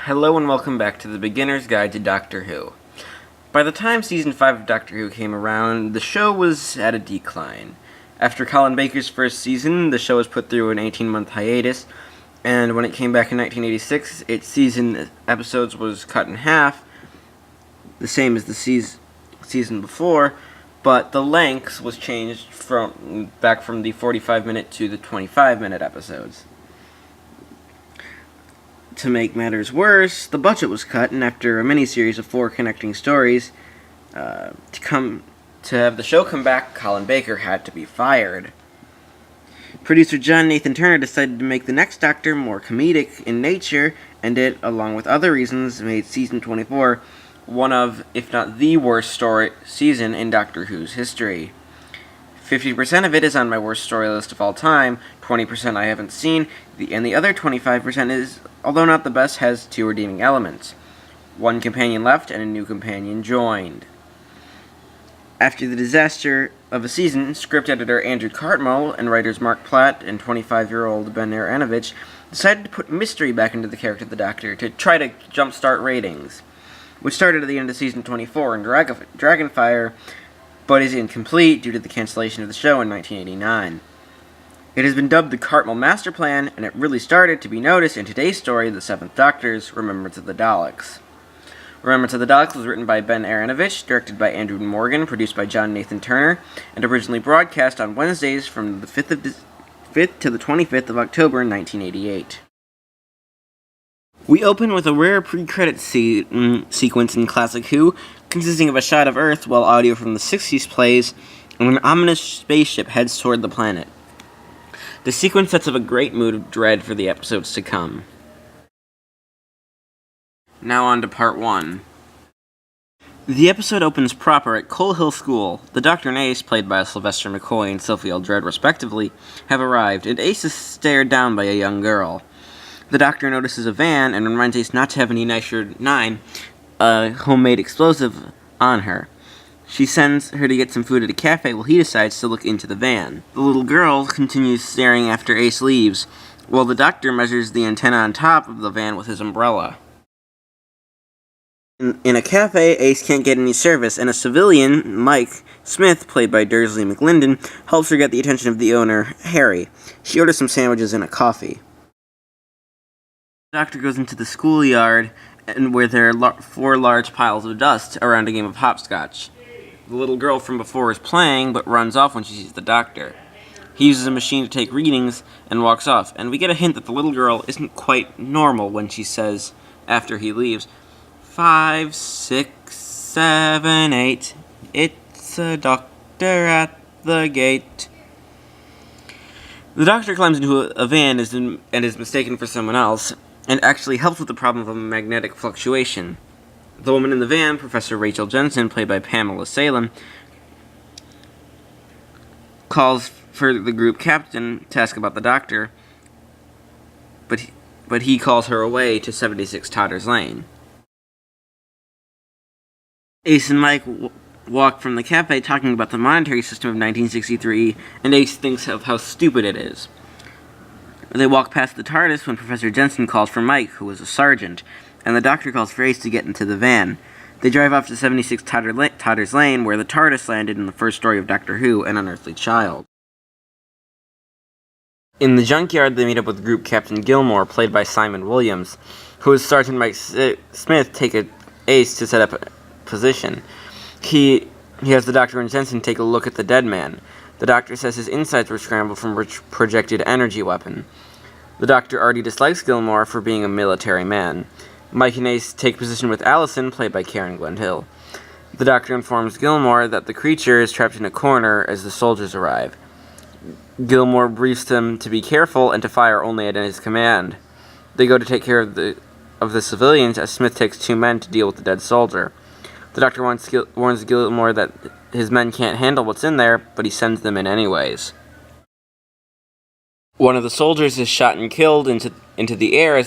Hello and welcome back to the Beginner's Guide to Doctor Who. By the time Season 5 of Doctor Who came around, the show was at a decline. After Colin Baker's first season, the show was put through an 18-month hiatus, and when it came back in 1986, its season episodes was cut in half, the same as the season before, but the length was changed back from the 45-minute to the 25-minute episodes. To make matters worse, the budget was cut, and after a miniseries of 4 connecting stories, to have the show come back, Colin Baker had to be fired. Producer John Nathan Turner decided to make the next Doctor more comedic in nature, and it, along with other reasons, made Season 24 one of, if not the worst season in Doctor Who's history. 50% of it is on my worst story list of all time, 20% I haven't seen, and the other 25% is, although not the best, has 2 redeeming elements. 1 companion left and a new companion joined. After the disaster of a season, script editor Andrew Cartmel and writers Mark Platt and 25-year-old Ben Aaronovitch decided to put mystery back into the character of the Doctor to try to jumpstart ratings, which started at the end of Season 24 in Dragonfire, but is incomplete due to the cancellation of the show in 1989. It has been dubbed the Cartmel Master Plan, and it really started to be noticed in today's story, The Seventh Doctor's Remembrance of the Daleks. Remembrance of the Daleks was written by Ben Aaronovitch, directed by Andrew Morgan, produced by John Nathan Turner, and originally broadcast on Wednesdays from the 5th to the 25th of October 1988. We open with a rare pre-credit sequence in Classic Who, consisting of a shot of Earth while audio from the 60s plays, and an ominous spaceship heads toward the planet. The sequence sets up a great mood of dread for the episodes to come. Now on to Part 1. The episode opens proper at Coal Hill School. The Doctor and Ace, played by Sylvester McCoy and Sophie Aldred respectively, have arrived, and Ace is stared down by a young girl. The Doctor notices a van and reminds Ace not to have any Nitro 9, a homemade explosive, on her. She sends her to get some food at a cafe while he decides to look into the van. The little girl continues staring after Ace leaves, while the Doctor measures the antenna on top of the van with his umbrella. In a cafe, Ace can't get any service, and a civilian, Mike Smith, played by Dursley McLinden, helps her get the attention of the owner, Harry. She orders some sandwiches and a coffee. The Doctor goes into the schoolyard, and where there are 4 large piles of dust around a game of hopscotch. The little girl from before is playing, but runs off when she sees the Doctor. He uses a machine to take readings and walks off, and we get a hint that the little girl isn't quite normal when she says, after he leaves, 5, 6, 7, 8, it's a doctor at the gate. The Doctor climbs into a van and is mistaken for someone else, and actually helps with the problem of a magnetic fluctuation. The woman in the van, Professor Rachel Jensen, played by Pamela Salem, calls for the group captain to ask about the Doctor, but he calls her away to 76 Totter's Lane. Ace and Mike walk from the cafe talking about the monetary system of 1963, and Ace thinks of how stupid it is. They walk past the TARDIS when Professor Jensen calls for Mike, who is a sergeant, and the Doctor calls for Ace to get into the van. They drive off to 76 Totter's Lane, where the TARDIS landed in the first story of Doctor Who, An Unearthly Child. In the junkyard, they meet up with Group Captain Gilmore, played by Simon Williams, who is Sergeant Mike Smith take Ace to set up a position. He has the Doctor and Jensen take a look at the dead man. The Doctor says his insides were scrambled from a projected energy weapon. The Doctor already dislikes Gilmore for being a military man. Mike and Ace take position with Allison, played by Karen Glenhill. The Doctor informs Gilmore that the creature is trapped in a corner as the soldiers arrive. Gilmore briefs them to be careful and to fire only at his command. They go to take care of the civilians as Smith takes 2 men to deal with the dead soldier. The Doctor warns Gilmore that his men can't handle what's in there, but he sends them in anyways. One of the soldiers is shot and killed into the air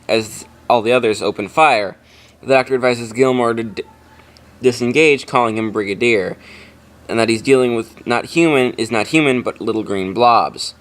as all the others open fire. The Doctor advises Gilmore to disengage, calling him Brigadier, and that he's dealing with not human but little green blobs.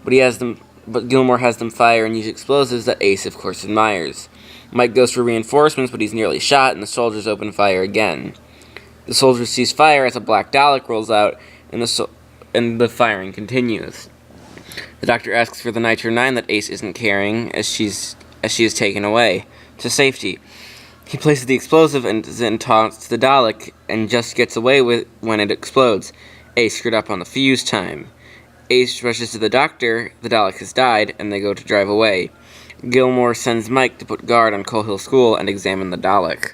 But Gilmore has them fire and use explosives that Ace, of course, admires. Mike goes for reinforcements, but he's nearly shot, and the soldiers open fire again. The soldiers cease fire as a black Dalek rolls out, and the firing continues. The Doctor asks for the Nitro 9 that Ace isn't carrying, as she is taken away to safety. He places the explosive and then taunts the Dalek, and just gets away with when it explodes. Ace screwed up on the fuse time. Ace rushes to the Doctor, the Dalek has died, and they go to drive away. Gilmore sends Mike to put guard on Coal Hill School and examine the Dalek.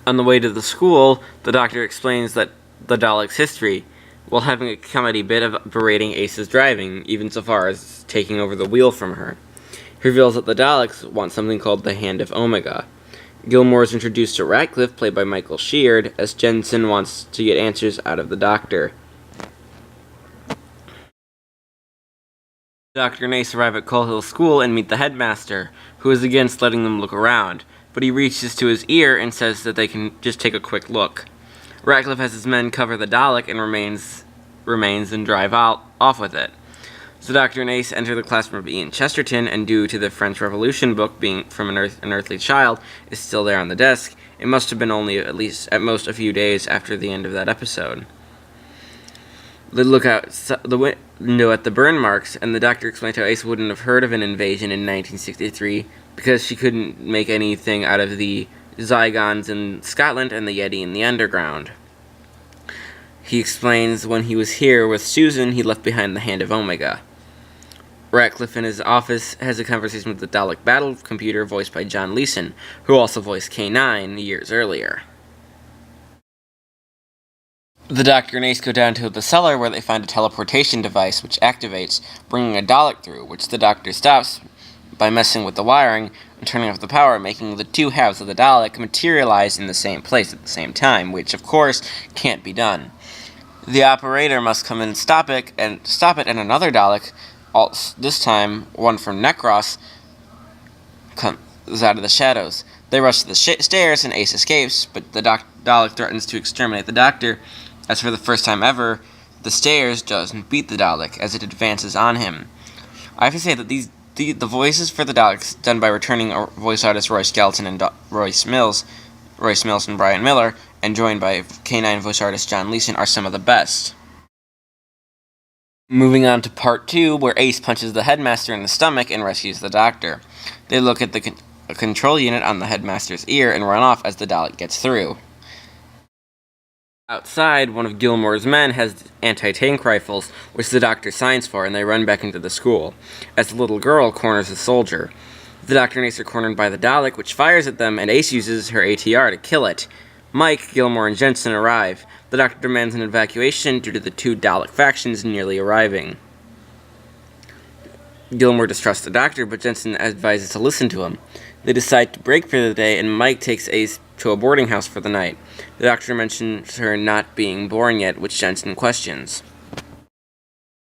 On the way to the school, the Doctor explains the Dalek's history, while having a comedy bit of berating Ace's driving, even so far as taking over the wheel from her. He reveals that the Daleks want something called the Hand of Omega. Gilmore is introduced to Ratcliffe, played by Michael Sheard, as Jensen wants to get answers out of the Doctor. Doctor and Ace arrive at Coal Hill School and meet the headmaster, who is against letting them look around, but he reaches to his ear and says that they can just take a quick look. Ratcliffe has his men cover the Dalek and remains and drive off with it. So Doctor and Ace enter the classroom of Ian Chesterton, and due to the French Revolution book being from an Earthly Child is still there on the desk, it must have been only at most a few days after the end of that episode. They look out the window at the burn marks, and the Doctor explains how Ace wouldn't have heard of an invasion in 1963 because she couldn't make anything out of the Zygons in Scotland and the Yeti in the underground. He explains when he was here with Susan, he left behind the Hand of Omega. Ratcliffe in his office has a conversation with the Dalek battle computer voiced by John Leeson, who also voiced K9 years earlier. The Doctor and Ace go down to the cellar where they find a teleportation device which activates, bringing a Dalek through, which the Doctor stops by messing with the wiring and turning off the power, making the two halves of the Dalek materialize in the same place at the same time, which, of course, can't be done. The operator must come in and stop it, and another Dalek, this time one from Necros, comes out of the shadows. They rush to the stairs, and Ace escapes, but the Dalek threatens to exterminate the Doctor, as for the first time ever, the stairs doesn't beat the Dalek as it advances on him. I have to say that the voices for the Daleks, done by returning voice artist Roy Skelton and Royce Mills and Brian Miller, and joined by K9 voice artist John Leeson, are some of the best. Moving on to part 2, where Ace punches the headmaster in the stomach and rescues the Doctor. They look at the control unit on the headmaster's ear and run off as the Dalek gets through. Outside, one of Gilmore's men has anti-tank rifles, which the Doctor signs for, and they run back into the school, as the little girl corners a soldier. The Doctor and Ace are cornered by the Dalek, which fires at them, and Ace uses her ATR to kill it. Mike, Gilmore, and Jensen arrive. The Doctor demands an evacuation due to the two Dalek factions nearly arriving. Gilmore distrusts the Doctor, but Jensen advises to listen to him. They decide to break for the day, and Mike takes Ace to a boarding house for the night. The Doctor mentions her not being born yet, which Jensen questions.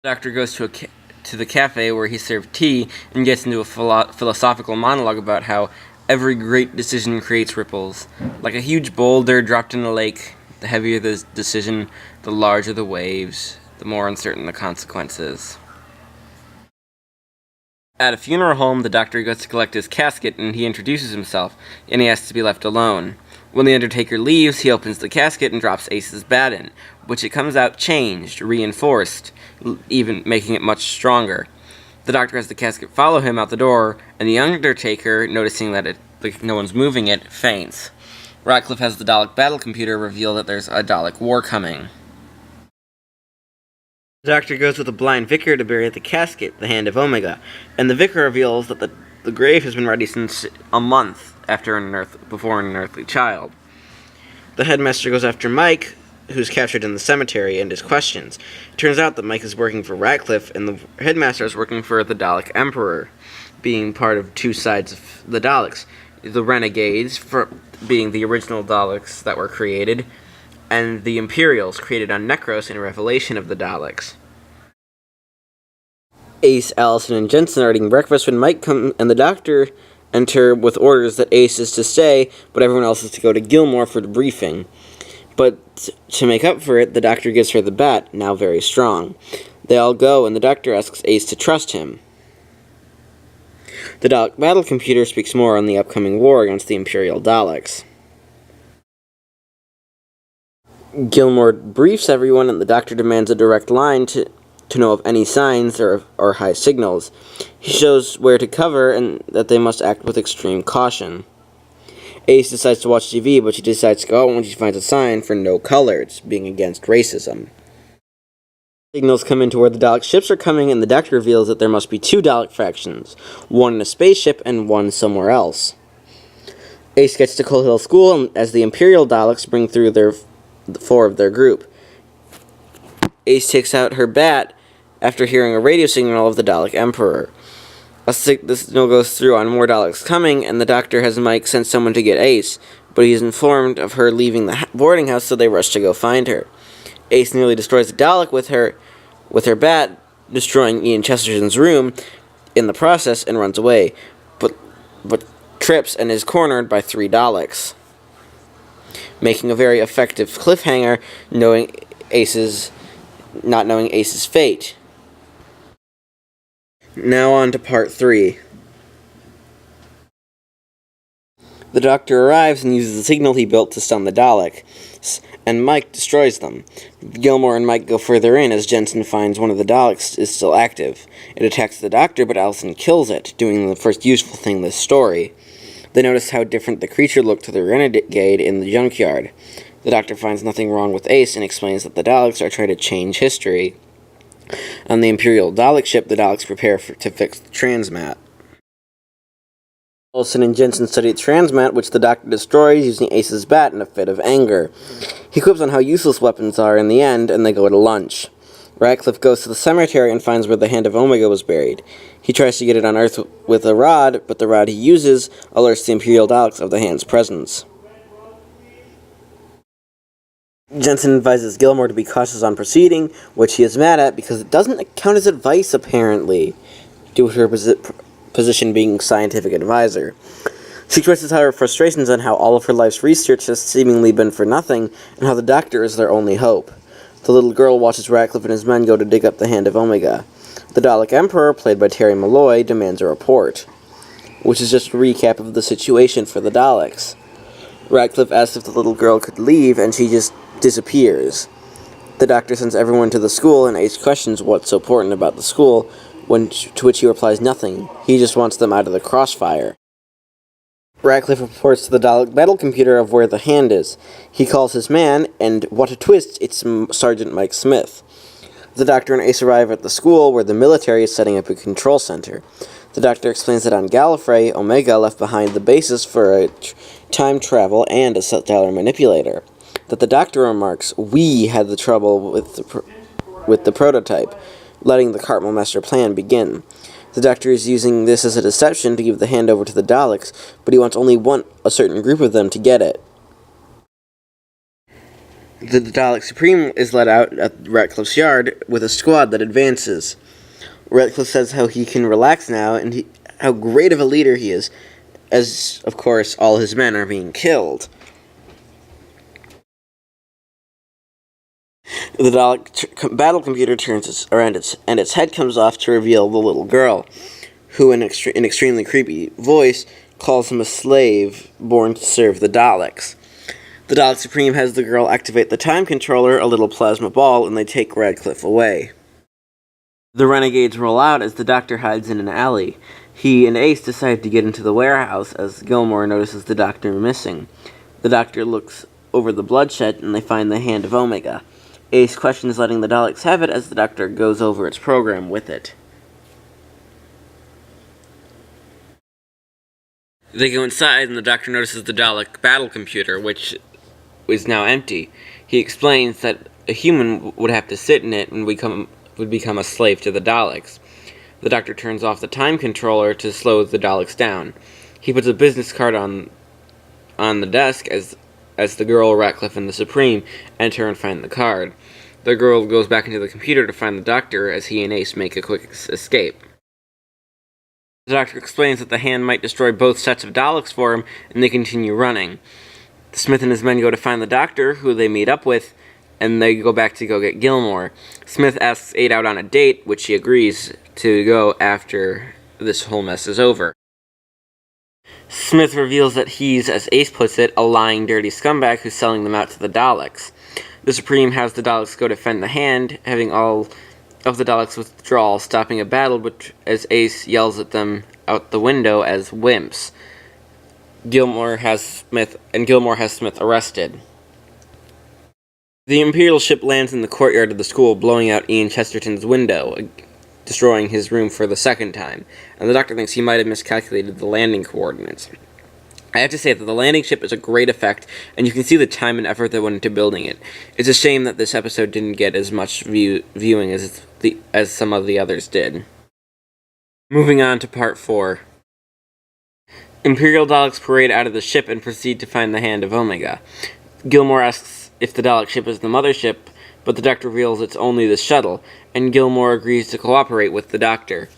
The Doctor goes to the cafe where he served tea and gets into a philosophical monologue about how every great decision creates ripples. Like a huge boulder dropped in a lake, the heavier the decision, the larger the waves, the more uncertain the consequences. At a funeral home, the Doctor goes to collect his casket, and he introduces himself, and he asks to be left alone. When the Undertaker leaves, he opens the casket and drops Ace's baton, which it comes out changed, reinforced, even making it much stronger. The Doctor has the casket follow him out the door, and the Undertaker, noticing that no one's moving it, faints. Ratcliffe has the Dalek battle computer reveal that there's a Dalek war coming. The Doctor goes with a blind vicar to bury the casket, the Hand of Omega, and the vicar reveals that the grave has been ready since a month before an Earthly Child. The headmaster goes after Mike, who's captured in the cemetery, and his questions. It turns out that Mike is working for Ratcliffe, and the headmaster is working for the Dalek Emperor, being part of two sides of the Daleks. The Renegades, for being the original Daleks that were created, and the Imperials, created on Necros in Revelation of the Daleks. Ace, Allison, and Jensen are eating breakfast when Mike and the Doctor enter with orders that Ace is to stay, but everyone else is to go to Gilmore for the briefing. But to make up for it, the Doctor gives her the bat, now very strong. They all go, and the Doctor asks Ace to trust him. The Dalek battle computer speaks more on the upcoming war against the Imperial Daleks. Gilmore briefs everyone, and the Doctor demands a direct line to know of any signs or high signals. He shows where to cover and that they must act with extreme caution. Ace decides to watch TV, but she decides to go out when she finds a sign for no colors, being against racism. Signals come into where the Dalek ships are coming, and the Doctor reveals that there must be two Dalek factions, one in a spaceship and one somewhere else. Ace gets to Coal Hill School as the Imperial Daleks bring through the four of their group. Ace takes out her bat after hearing a radio signal of the Dalek Emperor. The signal goes through on more Daleks coming, and the Doctor has Mike send someone to get Ace, but he's informed of her leaving the boarding house, so they rush to go find her. Ace nearly destroys the Dalek with her bat, destroying Ian Chesterton's room in the process, and runs away, but trips and is cornered by three Daleks, making a very effective cliffhanger, not knowing Ace's fate. Now on to part 3. The Doctor arrives and uses the signal he built to stun the Daleks, and Mike destroys them. Gilmore and Mike go further in as Jensen finds one of the Daleks is still active. It attacks the Doctor, but Allison kills it, doing the first useful thing in this story. They notice how different the creature looked to the renegade in the junkyard. The Doctor finds nothing wrong with Ace and explains that the Daleks are trying to change history. On the Imperial Dalek ship, the Daleks prepare to fix the transmat. Olsen and Jensen study the transmat, which the Doctor destroys using Ace's bat in a fit of anger. He quips on how useless weapons are in the end, and they go to lunch. Ratcliffe goes to the cemetery and finds where the Hand of Omega was buried. He tries to get it on Earth with a rod, but the rod he uses alerts the Imperial Daleks of the Hand's presence. Jensen advises Gilmore to be cautious on proceeding, which he is mad at because it doesn't count as advice, apparently, due to her position being scientific advisor. She expresses her frustrations on how all of her life's research has seemingly been for nothing, and how the Doctor is their only hope. The little girl watches Ratcliffe and his men go to dig up the Hand of Omega. The Dalek Emperor, played by Terry Malloy, demands a report, which is just a recap of the situation for the Daleks. Ratcliffe asks if the little girl could leave, and she just disappears. The Doctor sends everyone to the school, and Ace questions what's so important about the school, to which he replies nothing. He just wants them out of the crossfire. Ratcliffe reports to the Dalek battle computer of where the Hand is. He calls his man, and what a twist, it's Sergeant Mike Smith. The Doctor and Ace arrive at the school, where the military is setting up a control center. The Doctor explains that on Gallifrey, Omega left behind the basis for a time travel and a stellar manipulator. That the Doctor remarks, "We had the trouble with the prototype," letting the Cartmel Master plan begin. The Doctor is using this as a deception to give the Hand over to the Daleks, but he wants only a certain group of them to get it. The Dalek Supreme is let out at Ratcliffe's yard with a squad that advances. Ratcliffe says how he can relax now and how great of a leader he is, as, of course, all his men are being killed. The Dalek battle computer turns around and its head comes off to reveal the little girl, who, in an extremely creepy voice, calls him a slave born to serve the Daleks. The Dalek Supreme has the girl activate the time controller, a little plasma ball, and they take Ratcliffe away. The renegades roll out as the Doctor hides in an alley. He and Ace decide to get into the warehouse as Gilmore notices the Doctor missing. The Doctor looks over the bloodshed and they find the Hand of Omega. Ace questions letting the Daleks have it as the Doctor goes over its program with it. They go inside and the Doctor notices the Dalek battle computer, which is now empty. He explains that a human would have to sit in it and would become a slave to the Daleks. The Doctor turns off the time controller to slow the Daleks down. He puts a business card on the desk as the girl, Ratcliffe, and the Supreme enter and find the card. The girl goes back into the computer to find the Doctor as he and Ace make a quick escape. The Doctor explains that the Hand might destroy both sets of Daleks for him, and they continue running. Smith and his men go to find the Doctor, who they meet up with, and they go back to go get Gilmore. Smith asks 8 out on a date, which she agrees to go after this whole mess is over. Smith reveals that he's, as Ace puts it, a lying, dirty scumbag who's selling them out to the Daleks. The Supreme has the Daleks go defend the Hand, having all of the Daleks withdraw, stopping a battle which, as Ace yells at them out the window as wimps. Gilmore has Smith arrested. The Imperial ship lands in the courtyard of the school, blowing out Ian Chesterton's window, destroying his room for the second time, and the Doctor thinks he might have miscalculated the landing coordinates. I have to say that the landing ship is a great effect, and you can see the time and effort that went into building it. It's a shame that this episode didn't get as much viewing as some of the others did. Moving on to Part 4. Imperial Daleks parade out of the ship and proceed to find the Hand of Omega. Gilmore asks if the Dalek ship is the mothership, but the Doctor reveals it's only the shuttle, and Gilmore agrees to cooperate with the Doctor.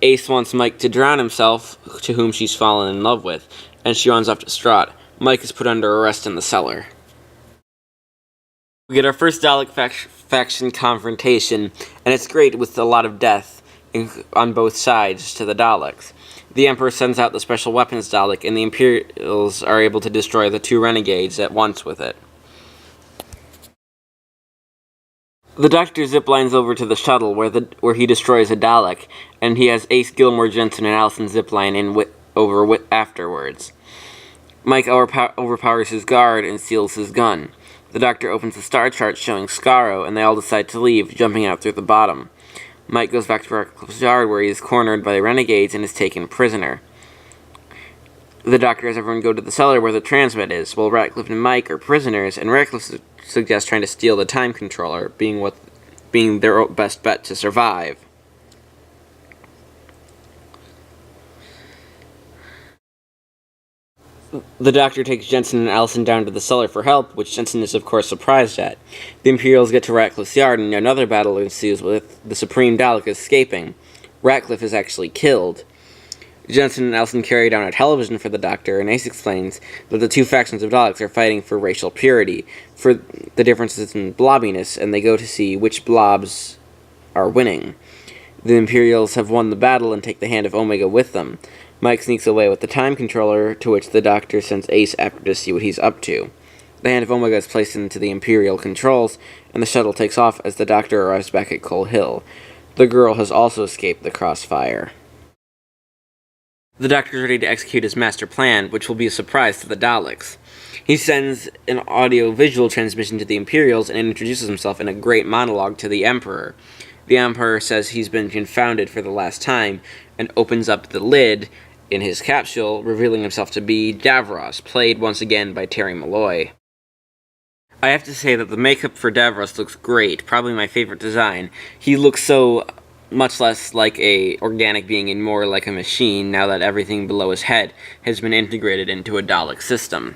Ace wants Mike to drown himself, to whom she's fallen in love with, and she runs off distraught. Mike is put under arrest in the cellar. We get our first Dalek faction confrontation, and it's great with a lot of death on both sides to the Daleks. The Emperor sends out the special weapons Dalek, and the Imperials are able to destroy the two renegades at once with it. The Doctor ziplines over to the shuttle, where he destroys a Dalek, and he has Ace, Gilmore, Jensen, and Allison zipline in afterwards. Mike overpowers his guard and steals his gun. The Doctor opens the star chart showing Skaro, and they all decide to leave, jumping out through the bottom. Mike goes back to Ratcliffe's yard, where he is cornered by the renegades and is taken prisoner. The Doctor has everyone go to the cellar where the transmit is, while Ratcliffe and Mike are prisoners, and Ratcliffe suggests trying to steal the time controller, being their best bet to survive. The Doctor takes Jensen and Allison down to the cellar for help, which Jensen is of course surprised at. The Imperials get to Ratcliffe's yard, and another battle ensues with the Supreme Dalek escaping. Ratcliffe is actually killed. Jensen and Allison carry down a television for the Doctor, and Ace explains that the two factions of Daleks are fighting for racial purity, for the differences in blobbiness, and they go to see which blobs are winning. The Imperials have won the battle and take the Hand of Omega with them. Mike sneaks away with the time controller, to which the Doctor sends Ace after to see what he's up to. The Hand of Omega is placed into the Imperial controls, and the shuttle takes off as the Doctor arrives back at Coal Hill. The girl has also escaped the crossfire. The Doctor is ready to execute his master plan, which will be a surprise to the Daleks. He sends an audio-visual transmission to the Imperials and introduces himself in a great monologue to the Emperor. The Emperor says he's been confounded for the last time, and opens up the lid in his capsule, revealing himself to be Davros, played once again by Terry Malloy. I have to say that the makeup for Davros looks great, probably my favorite design. He looks so much less like a organic being and more like a machine now that everything below his head has been integrated into a Dalek system.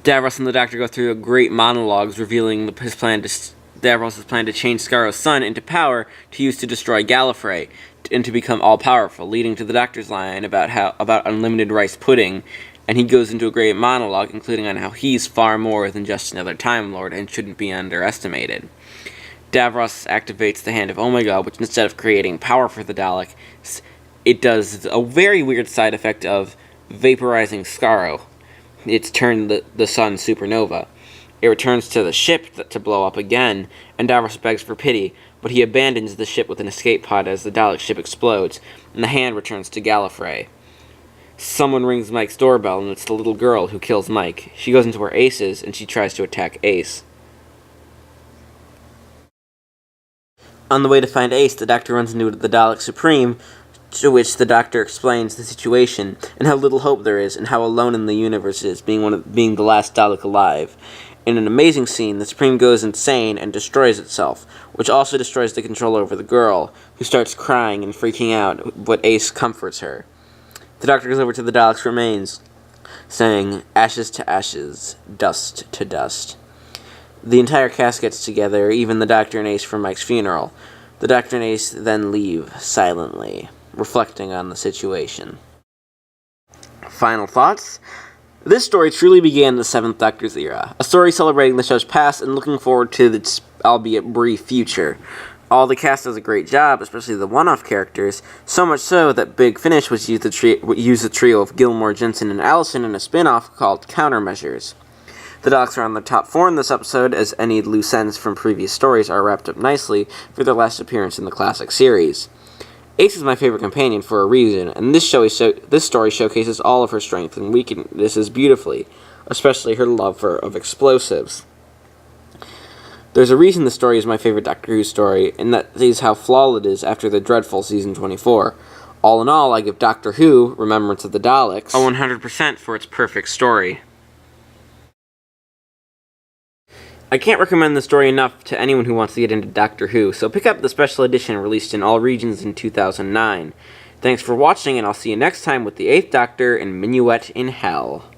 Davros and the Doctor go through great monologues revealing Davros' plan to change Skaro's son into power to use to destroy Gallifrey and to become all-powerful, leading to the Doctor's line about unlimited rice pudding, and he goes into a great monologue including on how he's far more than just another Time Lord and shouldn't be underestimated. Davros activates the Hand of Omega, which instead of creating power for the Dalek, it does a very weird side effect of vaporizing Skaro. It's turned the sun supernova. It returns to the ship to blow up again, and Davros begs for pity, but he abandons the ship with an escape pod as the Dalek ship explodes, and the Hand returns to Gallifrey. Someone rings Mike's doorbell, and it's the little girl who kills Mike. She goes into where Ace is, and she tries to attack Ace. On the way to find Ace, the Doctor runs into the Dalek Supreme, to which the Doctor explains the situation, and how little hope there is, and how alone in the universe it is, being the last Dalek alive. In an amazing scene, the Supreme goes insane and destroys itself, which also destroys the control over the girl, who starts crying and freaking out, but Ace comforts her. The Doctor goes over to the Dalek's remains, saying, "Ashes to ashes, dust to dust." The entire cast gets together, even the Doctor and Ace for Mike's funeral. The Doctor and Ace then leave silently, reflecting on the situation. Final thoughts? This story truly began the Seventh Doctor's era, a story celebrating the show's past and looking forward to its albeit brief future. All the cast does a great job, especially the one-off characters, so much so that Big Finish was used the trio of Gilmore, Jensen, and Allison in a spin-off called Countermeasures. The Daleks are on the top 4 in this episode, as any loose ends from previous stories are wrapped up nicely for their last appearance in the classic series. Ace is my favorite companion for a reason, and this story showcases all of her strengths and weaknesses beautifully, especially her love of explosives. There's a reason the story is my favorite Doctor Who story, and that is how flawed it is after the dreadful Season 24. All in all, I give Doctor Who, Remembrance of the Daleks, a 100% for its perfect story. I can't recommend the story enough to anyone who wants to get into Doctor Who, so pick up the special edition released in all regions in 2009. Thanks for watching, and I'll see you next time with the 8th Doctor and Minuet in Hell.